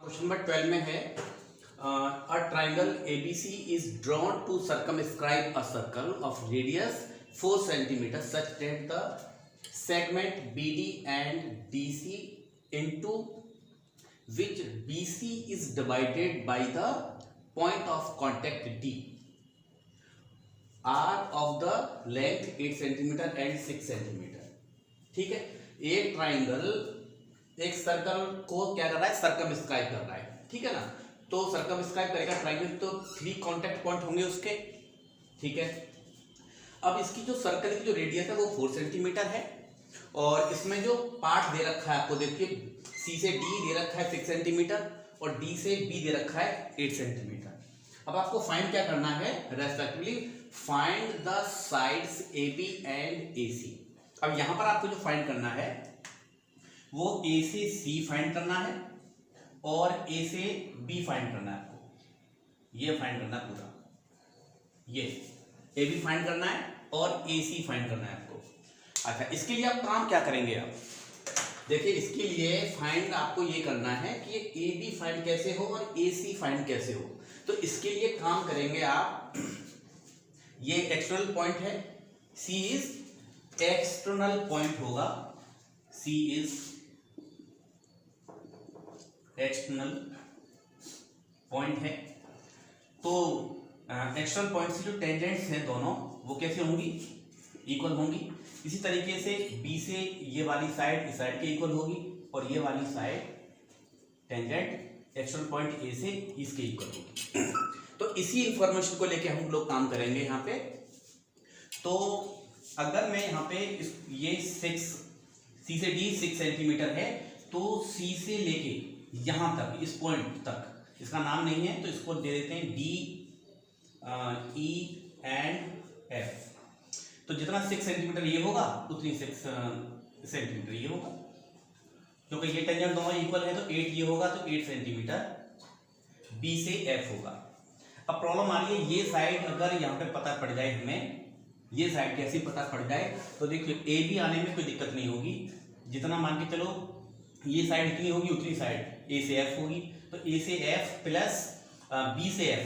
Question number 12 में है a triangle ABC is drawn to circumscribe a circle of radius 4 cm such that the segment BD and DC into which BC is divided by the point of contact D are of the length 8 cm and 6 cm। ठीक है, एक triangle एक circle को क्या कर रहा है, circumscribe कर रहा है। ठीक है ना, तो सर्कमस्क्राइब करेगा ट्राइंगल तो 3 कांटेक्ट पॉइंट होंगे उसके। ठीक है, अब इसकी जो सर्कल की जो रेडियस है वो 4 सेंटीमीटर है और इसमें जो पार्ट दे रखा है आपको देखिए, C से D दे रखा है 6 सेंटीमीटर और D से B दे रखा है 8 सेंटीमीटर। अब आपको फाइंड क्या करना है, respectively find the sides AB and AC। अब यहां पर आपको जो फाइंड करना है वो A से C फाइंड करना है और A से B फाइंड करना है। आपको ये फाइंड करना है पूरा, ये AB फाइंड करना है और AC फाइंड करना है आपको। अच्छा, इसके लिए आप काम क्या करेंगे, आप देखिए, इसके लिए फाइंड आपको ये करना है कि ये AB फाइंड कैसे हो और AC फाइंड कैसे हो। तो इसके लिए काम करेंगे आप, ये एक्सटर्नल पॉइंट है, C इज एक्सटर्नल पॉइंट होगा, C इज एक्सटर्नल पॉइंट है। तो एक्सटर्नल पॉइंट से जो टेंजेंट्स हैं दोनों वो कैसे होंगी, इक्वल होंगी। इसी तरीके से B से ये वाली साइड इस साइड के इक्वल होगी और ये वाली side tangent external point A से इसके इक्वल होगी। तो इसी इंफॉर्मेशन को लेके हम लोग काम करेंगे यहाँ पे। तो अगर मैं यहाँ पे ये C से D 6 सेंटीमीटर है तो C से लेके यहाँ तक, इस पॉइंट तक, इसका नाम नहीं है तो इसको दे देते हैं D, E एंड F। तो जितना 6 सेंटीमीटर ये होगा उतनी 6 सेंटीमीटर ये होगा, क्योंकि ये टेंजेंट दोनों इक्वल है तो 8 ये होगा तो 8 सेंटीमीटर B से F होगा। अब प्रॉब्लम आ रही है, ये साइड अगर यहाँ पे पता पड़ जाए हमें, ये साइड कैसी पता पड़ जाए तो देखिए A B आने में कोई दिक्कत नहीं होगी। जितना मान के चलो ये साइड इतनी होगी उतनी साइड A से F होगी, तो A से F प्लस B से F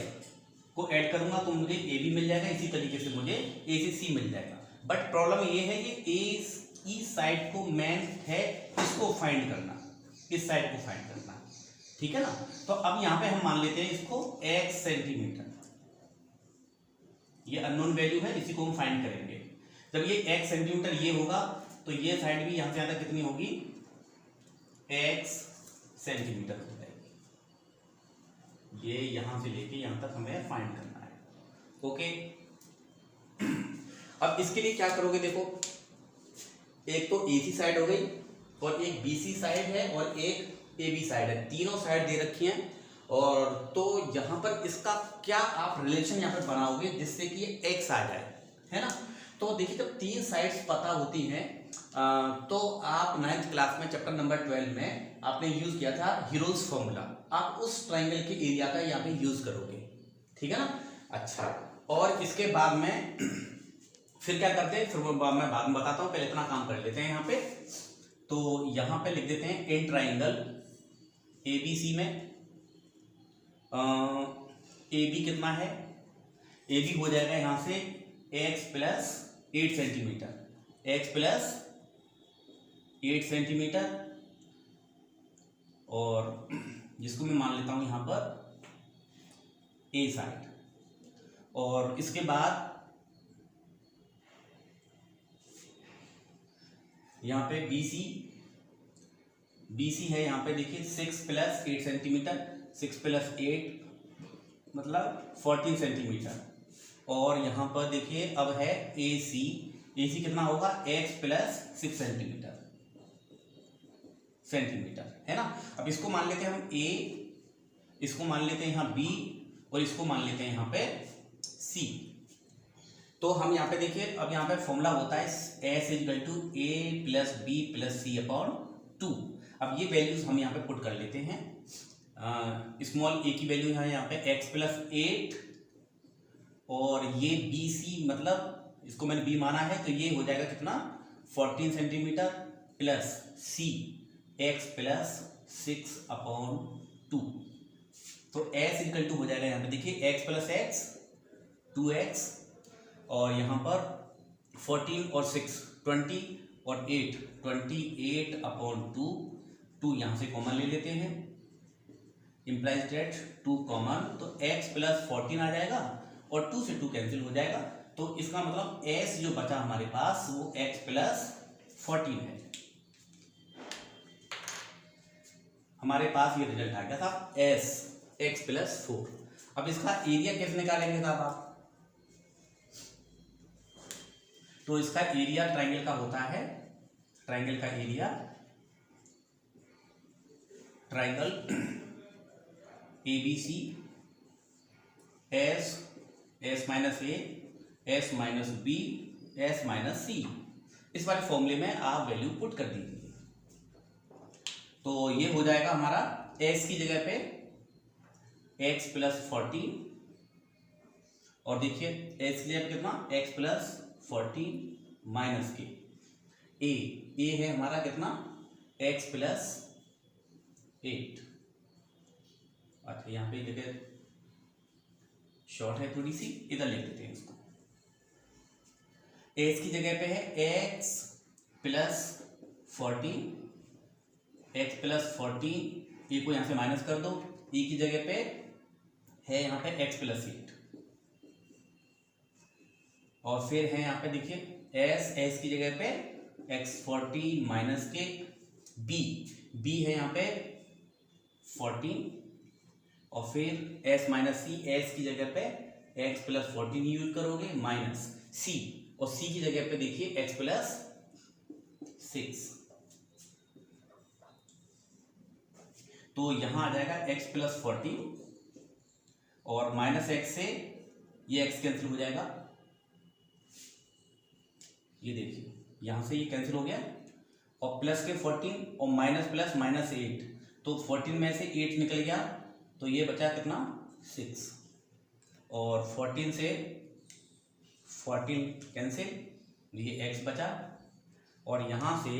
को ऐड करूंगा तो मुझे AB मिल जाएगा। इसी तरीके से मुझे A से C मिल जाएगा। बट प्रॉब्लम ये है कि इस साइड को मेन है, इसको फाइंड करना, इस साइड को फाइंड करना। ठीक है ना, तो अब यहाँ पे हम मान लेते हैं इसको X सेंटीमीटर, ये अननोन वैल्यू है, इसी को हम फाइंड करेंगे। जब ये X सेंटीमीटर ये होगा तो ये साइड भी यहाँ से यहाँ तक कितनी होगी, X सेंटीमीटर हो जाएगी। ये यहां से लेके यहां तक हमें फाइंड करना है। ओके, अब इसके लिए क्या करोगे, देखो एक तो AC साइड हो गई और एक BC साइड है और एक AB साइड है, तीनों साइड दे रखी हैं। और तो यहां पर इसका क्या आप रिलेशन यहां पर बनाओगे जिससे कि ये X आ जाए, है ना। तो देखिए, जब 3 साइड्स पता होती हैं तो आप 9th क्लास में चैप्टर नंबर 12 में आपने यूज किया था हीरोज फॉर्मूला, आप उस ट्राइंगल के एरिया का यहाँ पे यूज करोगे। ठीक है ना। अच्छा, और इसके बाद में फिर क्या करते हैं, फिर मैं बाद में बताता हूँ, पहले इतना काम कर लेते हैं यहाँ पे। तो यहाँ पे लिख देते हैं इन ट्राइंगल ABC में AB कितना है, AB हो जाएगा यहाँ से X plus 8 centimetre, X plus 8 centimetre, और जिसको मैं मान लेता हूं यहां पर A साइड। और इसके बाद यहां पे BC है, यहां पे देखिए 6 प्लस 8 सेंटीमीटर, 6 प्लस 8 मतलब 14 सेंटीमीटर। और यहां पर देखिए अब है AC कितना होगा, X प्लस 6 सेंटीमीटर, है ना। अब इसको मान लेते हैं हम A, इसको मान लेते हैं यहाँ B और इसको मान लेते हैं यहाँ पे C। तो हम यहाँ पे देखिए, अब यहाँ पे फॉर्मूला होता है S equal to A plus B plus C upon 2। अब ये वैल्यूज हम यहाँ पे पुट कर लेते हैं। स्मॉल a की वैल्यू यहाँ पे X प्लस 8 और ये BC मतलब इसको मैंने B माना है तो ये हो जाएगा कितना, 14 centimetre plus C X plus 6/2 2। तो s इक्वल टू हो जाएगा यहाँ पे देखिए x प्लस एक्स 2x और यहाँ पर 14 और 6 20 और 8 28 अपॉन 2 यहाँ से कॉमन ले लेते हैं, इम्प्लाइज डेट 2 कॉमन, तो x प्लस 14 आ जाएगा और 2 से 2 कैंसिल हो जाएगा। तो इसका मतलब s जो बचा हमारे पास वो x प्लस 14 है। हमारे पास ये रिजल्ट आ गया था s x प्लस 4। अब इसका एरिया कैसे निकालेंगे साहब आप? तो इसका एरिया ट्राइंगल का होता है, ट्राइंगल का area, triangle ABC s minus a s minus b s minus c, इस वाले फॉर्मूले में आप वैल्यू पुट कर दीजिए। तो ये हो जाएगा हमारा s की जगह पे x प्लस 14 और देखिए s की जगह कितना x प्लस 14 माइनस के a है हमारा कितना x प्लस 8। अच्छा यहाँ पे जगह शॉर्ट है थोड़ी सी, इधर लिख देते हैं इसको। s की जगह पे है x plus 14, x plus 14, e को यहाँ से माइनस कर दो, e की जगह पे है यहाँ पे x प्लस 8 और फिर है यहाँ पे देखिए s की जगह पे x 14 माइनस के b है यहाँ पे 14 और फिर s माइनस c, s की जगह पे x प्लस 14 यूज करोगे माइनस c और c की जगह पे देखिए x प्लस 6। तो यहां आ जाएगा x प्लस 14 और माइनस x से ये x कैंसिल हो जाएगा, ये देखिए यहां से ये कैंसिल हो गया और प्लस के 14 और माइनस प्लस माइनस 8, तो 14 में से 8 निकल गया तो ये बचा कितना 6 और 14 से 14 कैंसिल, ये x बचा और यहां से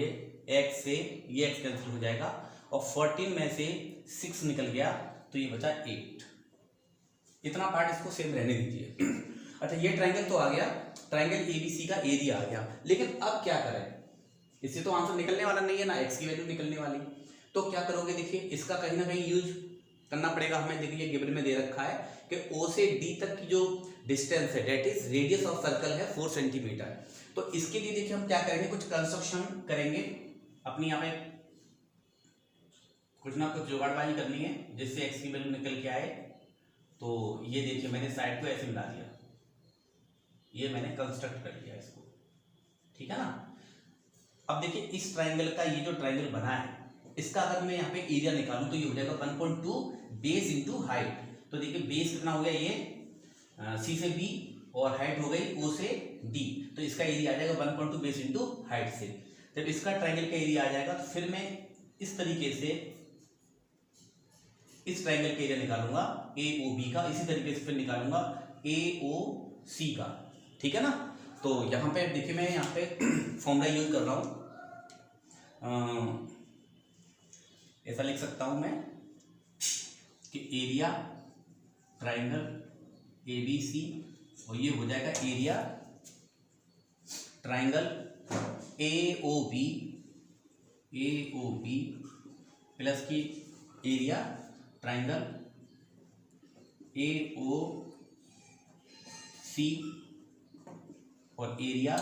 x से ये x कैंसिल हो जाएगा और 14 में से 6 निकल गया तो ये बचा 8। इतना पार्ट इसको सेम रहने दीजिए। अच्छा ये ट्राइंगल तो आ गया, ट्राइंगल ABC का एरिया आ गया, लेकिन अब क्या करें? इससे तो आंसर निकलने वाला नहीं है ना, x की वैल्यू निकलने वाली, तो क्या करोगे? देखिए इसका कहीं ना कहीं यूज करना पड़ेगा हमें। देखिए गिवन में दे रखा है कि O से D तक की जो डिस्टेंस है that is radius of circle है 4 सेंटीमीटर। तो इसके लिए देखिए हम क्या करेंगे, कुछ कंस्ट्रक्शन करेंगे, अपनी यहाँ पे कुछ ना कुछ जुगाड़बाजी करनी है जिससे x की वैल्यू निकल के आए। तो ये देखिए मैंने साइड को ऐसे मिला दिया, ये मैंने कंस्ट्रक्ट कर दिया इसको, ठीक है ना। अब देखिए इस ट्राइंगल का ये जो ट्राइंगल बना है इसका अगर मैं यहाँ पे एरिया निकालूं तो ये हो जाएगा 1.2 बेस इंटू हाइट। तो देखिए बेस कितना हो गया, ये C से B और हाइट हो गई O से D, तो इसका एरिया आ जाएगा 1.2 बेस इंटू हाइट से। जब इसका ट्राइंगल का एरिया आ जाएगा तो फिर मैं इस तरीके से इस ट्राइंगल का एरिया निकालूंगा AOB का, इसी तरीके से फिर निकालूंगा AOC का, ठीक है ना। तो यहाँ पे देखिए मैं यहाँ पे फॉर्मूला यूज कर रहा हूँ, ऐसा लिख सकता हूं मैं कि एरिया ट्राइंगल ABC और ये हो जाएगा एरिया ट्राइंगल AOB प्लस की एरिया ट्राइंगल AOC और एरिया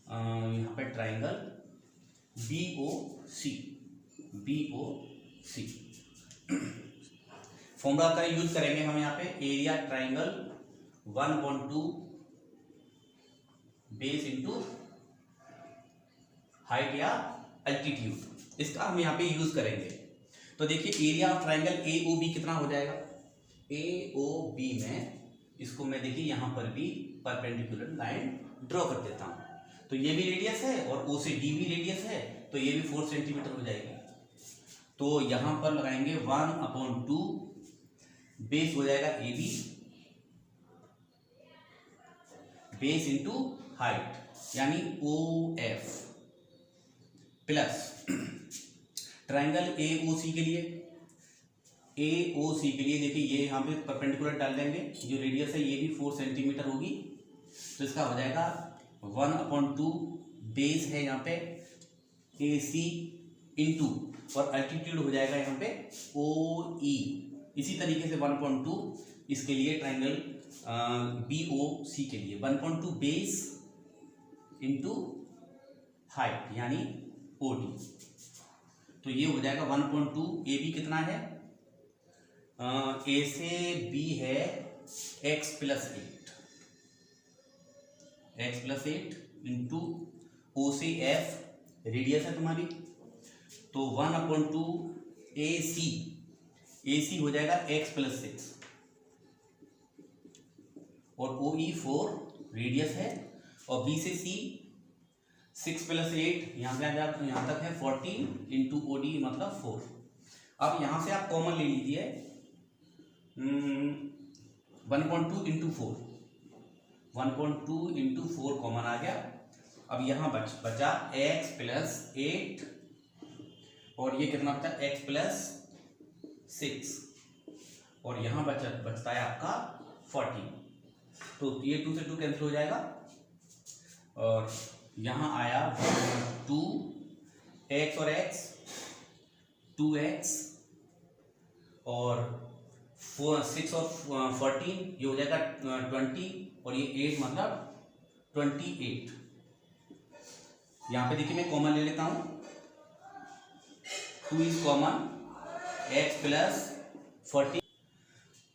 यहाँ पे ट्राइंगल BOC। फॉर्मूला का यूज करेंगे हम यहाँ पे, area triangle 1.2 base into height या अल्टीट्यूड, इसका हम यहाँ पे यूज करेंगे। तो देखिए एरिया ऑफ ट्राइंगल AOB कितना हो जाएगा, AOB में इसको मैं देखिए यहाँ पर भी परपेंडिकुलर लाइन ड्रॉ कर देता हूँ। तो ये भी रेडियस है और O से D भी रेडियस है, तो ये भी 4 सेंटीमीटर हो जाएगी। तो यहाँ पर लगाएंगे 1/2 बेस हो जाएगा AB बेस इंटू हाइट यानी OF प्लस ट्राइंगल AOC के लिए ए ओ सी के लिए देखिए ये यहाँ पे परपेंडिकुलर डाल देंगे, जो रेडियस है ये भी 4 सेंटीमीटर होगी, तो इसका हो जाएगा 1/2 बेस है यहाँ पे ए सी इंटू, और अल्टीट्यूड हो जाएगा यहाँ पे ओ ई। इसी तरीके से 1/2 इसके लिए ट्राइंगल बी ओ सी के लिए 1/2 बेस इंटू हाइट यानी ओ डी, तो ये हो जाएगा 1/2। ए बी कितना है, ए से बी है x + 8 इंटू ओ से एफ रेडियस है तुम्हारी, तो 1/2 ए सी हो जाएगा x + 6, और ओ ई 4 रेडियस है, और बी से सी 6 + 8 यहाँ तक है 14 इंटू ओ डी मतलब 4। अब यहाँ से आप कॉमन ले लीजिए 1/2 इंटू 4, 1/2 इंटू 4 कॉमन आ गया। अब यहाँ बचा x + 8, और ये कितना बचा x + 6, और यहाँ बचता है आपका 14, तो ये 2 से 2 कैंसिल हो जाएगा, और यहाँ आया 2 x और x 2x, और 6 और 14 ये हो जाएगा 20, और ये 8 मतलब 28। यहाँ पे देखिए मैं कॉमन ले लेता हूँ, 2 इज कॉमन, x + 14,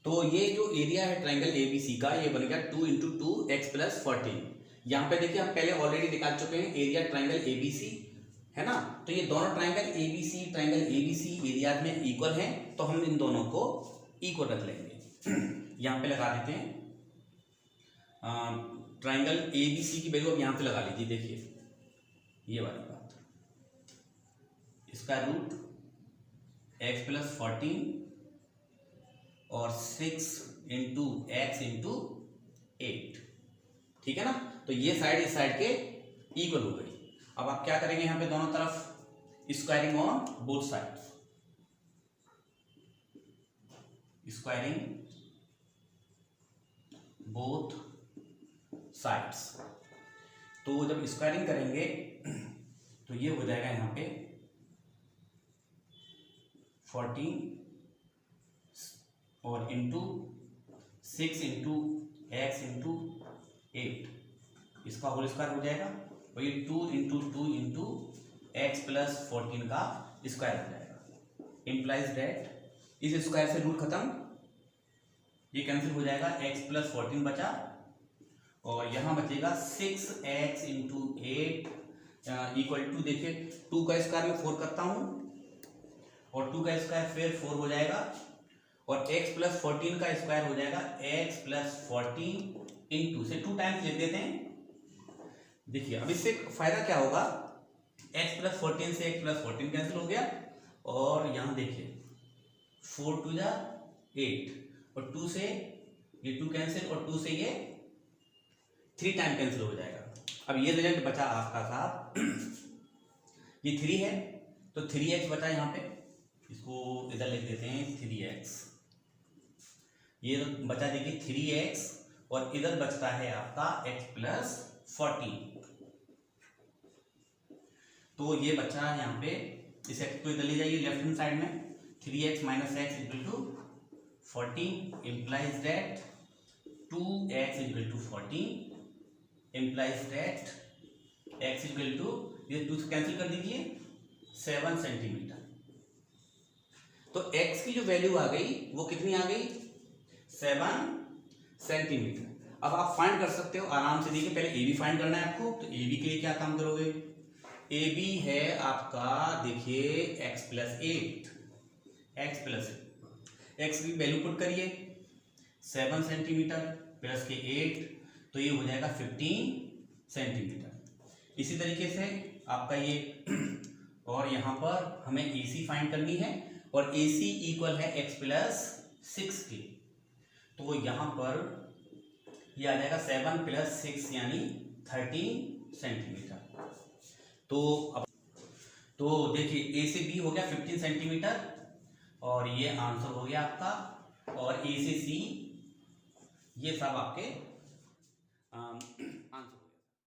तो ये जो एरिया है ट्राइंगल ABC का ये बन गया 2 इंटू 2 x + 14। यहाँ पे देखिए हम पहले ऑलरेडी निकाल चुके हैं एरिया ट्राइंगल ABC है ना, तो ये दोनों ट्राइंगल ABC एरिया में इक्वल हैं, तो हम इन दोनों को इक्वल रख लेंगे। यहाँ पे लगा देते हैं ट्राइंगल ABC की वैल्यू अब यहाँ पे लगा लीजिए, देखिए ये वाली बात, इसका रूट x + 14 और 6 इंटू x इंटू 8, ठीक है ना, तो ये साइड इस साइड के इक्वल हो गई। अब आप क्या करेंगे यहाँ पे दोनों तरफ squaring on both sides, squaring both sides, तो जब स्क्वायरिंग करेंगे तो ये हो जाएगा यहाँ पे 14 और इंटू 6 इंटू x इंटू 8, इसका होल स्क्वायर हो जाएगा, और ये 2 इंटू 2 इंटू x + 14 का स्क्वायर हो जाएगा। इम्प्लाइज दैट इस स्क्वायर से रूट खत्म, ये कैंसिल हो जाएगा, x + 14 बचा, और यहाँ बचेगा 6x इंटू 8 इक्वल टू, देखिए 2 का स्क्वायर में 4 करता हूँ, और 2 का स्क्वायर फिर 4 हो जाएगा, और x + 14 का स्क्वायर हो जाएगा x + 14 इंटू से 2 टाइम्स ले देते हैं। देखिए अब इससे फायदा क्या होगा, x + 14 से x + 14 कैंसिल हो गया, और यहाँ देखिए 4 × 2 = 8, और 2 से ये 2 कैंसिल, और 2 से ये 3 टाइम कैंसिल हो जाएगा। अब ये रिजल्ट बचा आपका साहब ये 3 है, तो 3x बचा यहाँ पे, इसको इधर लिख देते हैं 3x, ये बचा देखिए 3x, और इधर बचता है आपका x + 14, तो ये बचा यहाँ पे, इस x को इधर ले जाइए लेफ्ट हैंड साइड में, 3x - x = 14 implies that 2x = 14 implies that x = ये 2 से कैंसिल कर दीजिए 7 सेंटीमीटर, तो x की जो वैल्यू आ गई वो कितनी आ गई 7 सेंटीमीटर। अब आप फाइंड कर सकते हो आराम से, देखिए पहले ए बी फाइंड करना है आपको, तो ए बी के लिए क्या काम करोगे, ए बी है आपका देखिए x + 8, x की वैल्यू पुट करिए 7 सेंटीमीटर प्लस के 8, तो ये हो जाएगा 15 सेंटीमीटर। इसी तरीके से आपका ये और यहाँ पर हमें AC फाइंड करनी है, और AC इक्वल है x + 6 के, तो यहाँ पर ये आ जाएगा 7 + 6 यानी 13 सेंटीमीटर। तो देखिए A से B हो गया 15 सेंटीमीटर, और ये आंसर हो गया आपका। और ए से सी ये सब आपके